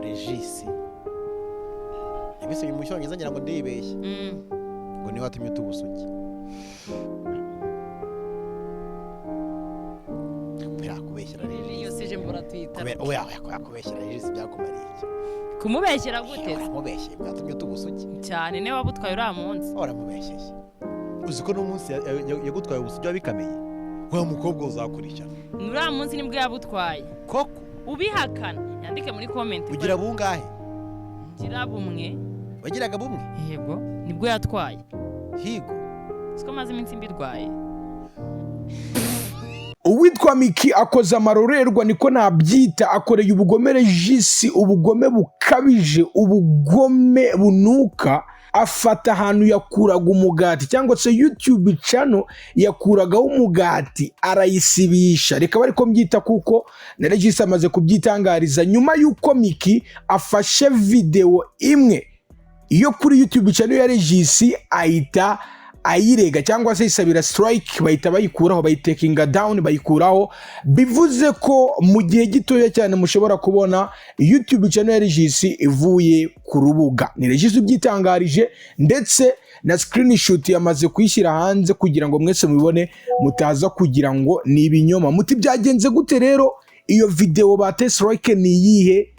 Regis yabise mu cyongereza ngira ngo ndibeshye ngo ni watumye tubusuki kubeshyira Regis iyo sije mbura Twitter oya kubeshyira Regis byakumariye kumubeshyira gute uramubeshye bwatumye tubusuki cyane ne wabutwaye ura munsi uramubeshyeye uzi ko no munsi yagutwaye ubusuki wabikameye wa mukobwa uzakurikira ura munsi nibwo yabutwaye koko ubihakana yandike muri comment ugira bungahe ngira bumwe wagiraga bumwe yego nibwo yatwaye higo siko maze iminsi mbirwaye uwitwa Miki akoze amarorerwa niko nabyita akoreye ubugome Regis ubugome bukabije ubugome bunuka afata ahantu yakuraga umugati cyangwa se YouTube channel yakuragaho umugati arayisibisha reka bari ko mbyita kuko na Regis amaze kubyitangariza nyuma yuko Miki afashe video imwe iyo kuri YouTube channel ya Regis ahita ayirega cyangwa se isabira strike bahita bayikuraho bayitekinga down bayikuraho bivuze ko mu gihe gitoya cyane mushobora kubona YouTube channel ya Regis ivuye ku rubuga ni Regis ubyitangarije ndetse na screenshot yamaze kuyishyira hanze kugira ngo mwese mubibone mutaza kugira ngo ni ibinyoma muti byagenze gute rero iyo video bate strike ni yihe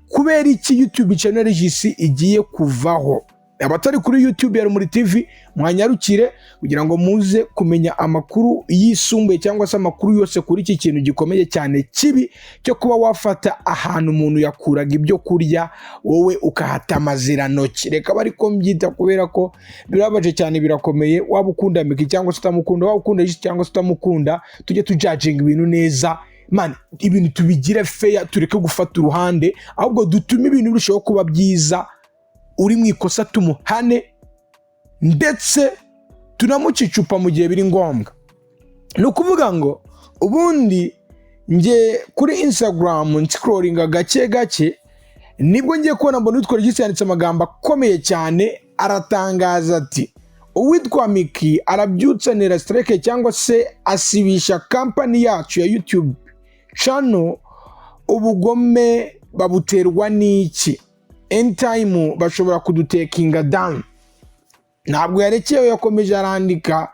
kubera iki YouTube channel Regis igiye kuvaho abatari kuri YouTube ya Rumuri TV mwanyarukire kugira ngo muze kumenya amakuru yisumbuye cyangwa se amakuru yose kuri iki kintu gikomeye cyane kibi cyo kuba wafata ahantu umuntu yakuraga ibyo kurya wowe ukahata amaziranoki reka bari ko mbyita kubera ko birabaje cyane birakomeye waba ukunda Miki cyangwa se utamukunda waba ukunda Regis cyangwa se utamukunda tujye tujudging ibintu neza man ibintu tubigire fair tureke gufata uruhande ahubwo dutume ibintu birushaho kuba byiza uri mwikosa tumuhane ndetse tunamucicupa mu gihe biri ngombwa no kuvuga ngo ubundi nge kuri Instagram scrolling gake nibwo ngiye kubona mbona utwo Regis yanditse amagambo akomeye cyane aratangaza ati uwitwa Miki arabyutsanira strike cyangwa se asibisha company yacu ya YouTube channel ubugome babuterwa n'iki anytime bashobora kudutekinga down ntabwo yarekeye yakomeje arandika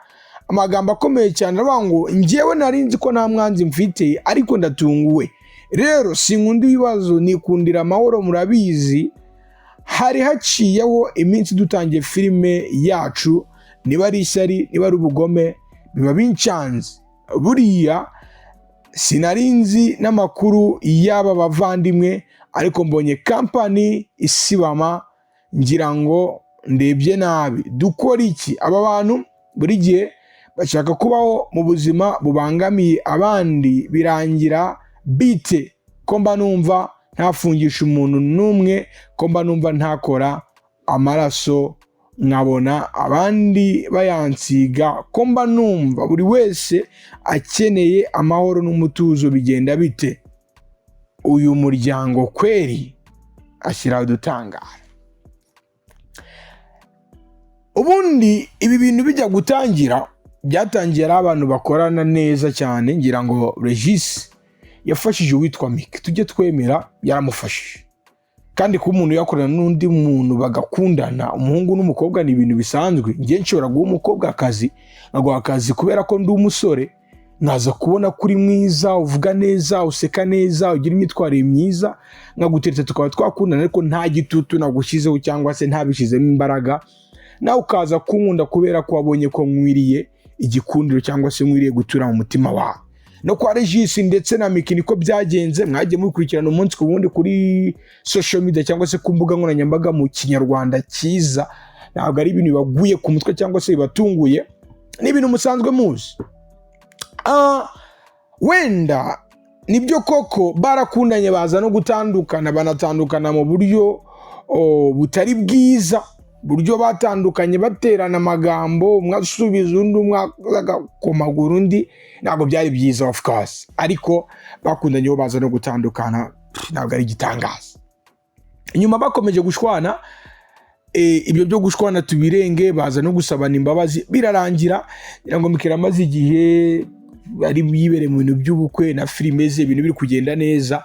amagambo akomeye cyane arabango ngewe narinzi ko nta mwanzi mfite ariko ndatunguwe rero sinkunda ibibazo nikundira amahoro murabizi hari haciyeho iminsi dutangiye filime yacu niba ari ishyari niba ari ubugome biba bincanze buriya sinarinzi n'amakuru y'aba bavandimwe ariko mbonye company isibama ngira ngo ndebye nabi dukora iki aba bantu buri gihe bashaka kubaho mu buzima bubangamiye abandi birangira bite ko mba numva ntafungisha umuntu n'umwe ko mba numva ntakora amaraso nkabona abandi bayansiga ko mba numva buri wese akeneye amahoro n'umutuzo bigenda bite uyu muryango kweri ashyira udutangara ubundi ibi bintu bijya gutangira byatangiye ari abantu bakorana neza cyane ngira ngo Regis yafashije uwitwa Miki tujye twemera yaramufashije kandi ko umuntu yakorana n'undi muntu bagakundana umuhungu n'umukobwa ni ibintu bisanzwe ngiye nshobora guha umukobwa akazi nkaguha akazi kubera ko ndi umusore naza kubona kuri mwiza uvuga neza useka neza ugira imyitwarire myiza nkaguteretse tukaba twakundana ariko nta gitutu nagushyizeho cyangwa se ntabishizemo imbaraga nawe ukaza kunkunda kubera ko wabonye ko nkwiriye igikundiro cyangwa se nkwiriye gutura mu mutima wawe no kwa Regis ndetse na Miki niko byagenze mwagiye mukurikirana umunsi ku wundi kuri social media cyangwa se ku mbuga nkoranyambaga mu kinyarwanda cyiza ntabwo ari ibintu bibaguye ku mutwe cyangwa se bibatunguye ni ibintu musanzwe muzi wenda nibyo koko barakundanye baza no gutandukana banatandukana mu buryo butari bwiza buryo batandukanye baterana amagambo umwe asubiza undi umwe agakomagura undi ntabwo byari byiza of course ariko bakundanye bo baza no gutandukana ntabwo ari igitangaza inyuma bakomeje gushwana ibyo byo gushwana tubirenge baza no gusabana imbabazi birarangira ngo Miki amaze igihe bari bibere mu bintu by'ubukwe na filime ze ibintu biri kugenda neza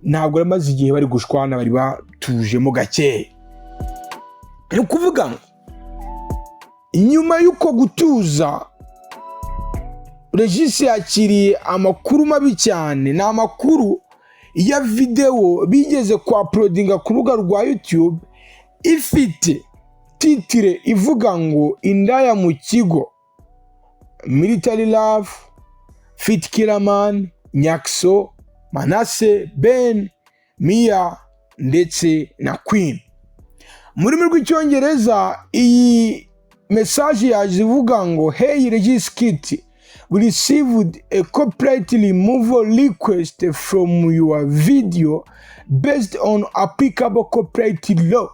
ntabwo yamaze igihe bari gushwana, bari batujemo gakeya. Ni ukuvuga ngo nyuma y'uko gutuza, Regis yakiriye amakuru mabi cyane. Ni amakuru ya video bigeze kwa uploadinga ku rubuga rwa YouTube ifite titire ivuga ngo indaya mu kigo, Military Love, Fit Kiraman, Nyakso, Manase, Ben, Mia ndetse na Queen. Mu rurimi rw'icyongereza iyi message yaje ivuga ngo hey Regis Kit, we received a copyright removal request from your video based on applicable copyright law.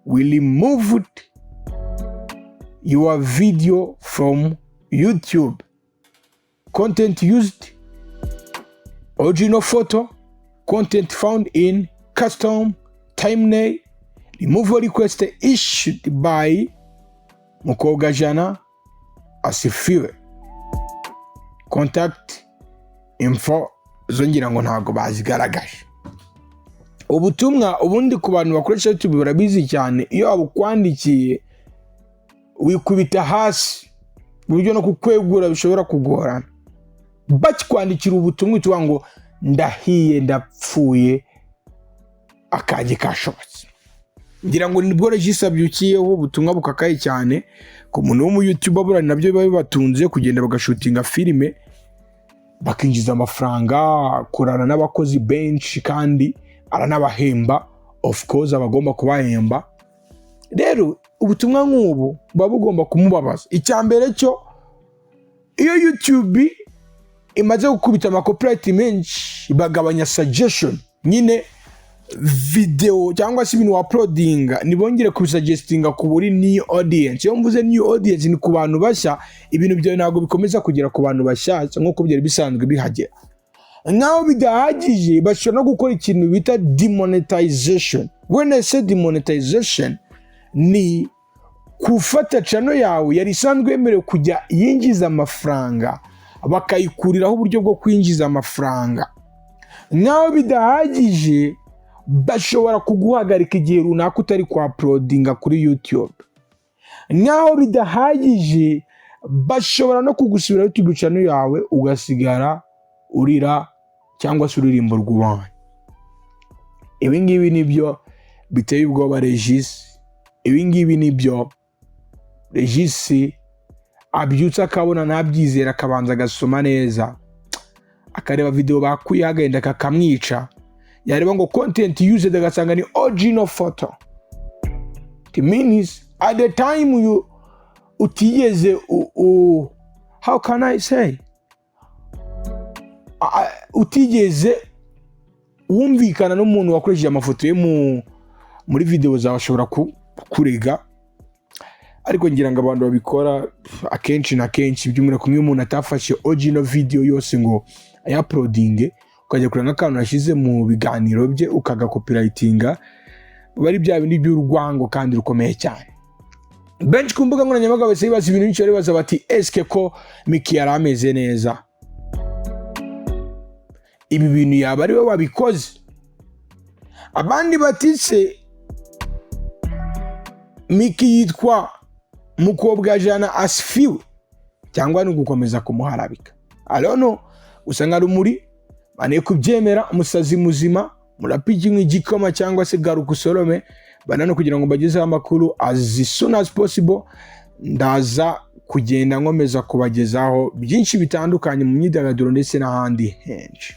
We removed your video from YouTube. Content used, original photo, content found in custom thumbnail. Removal request issued by Mukobwa Jana Asifiwe. Contact info zongera ngo ntago bazigaragaje. Ubutumwa ubundi ku bantu bakoresha YouTube barabizi cyane, iyo abukwandikiye wikubita hasi buryo no kukwegura bishobora kugorana. Bakikwandikira ubutumwa tuwa ngo ndahiye ndapfuye akaje kashobotse. Ngira ngo nibwo Regis abyukiyeho ubutumwa bukakaye cyane ku muntu wo mu YouTube abura nabyo biba bibatunze kugenda bagashutinga filime bakinjiza amafaranga, kurana n'abakozi benshi kandi aranabahemba, of course abagomba kubahemba. Rero ubutumwa nk'ubu buba bugomba kumubabaza. Icyambere cyo iyo YouTube imaze gukubita amakopyright menshi bagabanya suggestion, nyine video cyangwa se ibintu uploadinga nibongere kubisuggestinga ku buri new audience. Iyo mvuze new audience ni ku bantu bashya, ibintu byawe ntabwo bikomeza kugera ku bantu bashyashya nk'uko byari bisanzwe bihagera. Naho bidahagije bashobora no gukora ikintu bita demonetization. When I say demonetization, ni kufata channel yawe yari isanzwe yemerewe kujya yinjiza amafaranga bakayikuriraho uburyo bwo kwinjiza amafaranga. Naho bidahagije bashobora kuguhagarika igihe runaka utari kwa uploadinga kuri YouTube. Naho bidahagije bashobora no kugusubira YouTube channel yawe ugasigara urira cyangwa se uririmbo rw'uwanyu. Ibi ngibi nibyo biteye ubwoba Regis. Ibi ngibi nibyo Regis abyutse akabona nabyizera akabanza agasoma neza akareba video bakuye agenda kakamwica. Yareba ngo content used agasanga ni original photo. It means at the time you utigeze how can I say utigeze wumvikana n'umuntu wakoresheje amafoto ye muri video zawe ashobora kurega. Ariko ngira ngo abantu babikora akenshi na kenshi by'umwihariko kumwe umuntu atafashe original video yose ngo ayuploadinge ukajya kuranga akantu yashize mu biganiro bye ukaga copywritinga, bari bya bindi by'urwango kandi rukomeye cyane. Benshi ku mbuga nkoranyambaga bose bibaza ibintu byinshi, baribaza bati eske ko Miki yari ameze neza, ibi bintu yaba ari we wabikoze? Abandi batise Miki yitwa Mukobwa Jana Asifiwe cyangwa ni gukomeza kumuharabika? I don't know. Usanga rumuri bane kubyemera umusazi muzima murapiki nk'igikoma cyangwa se garuka usorome banano kugira ngo bagezeho amakuru as soon as possible. Ndaza kugenda nkomeza kubagezaho byinshi bitandukanye mu myidagaduro ndetse n'ahandi henshi.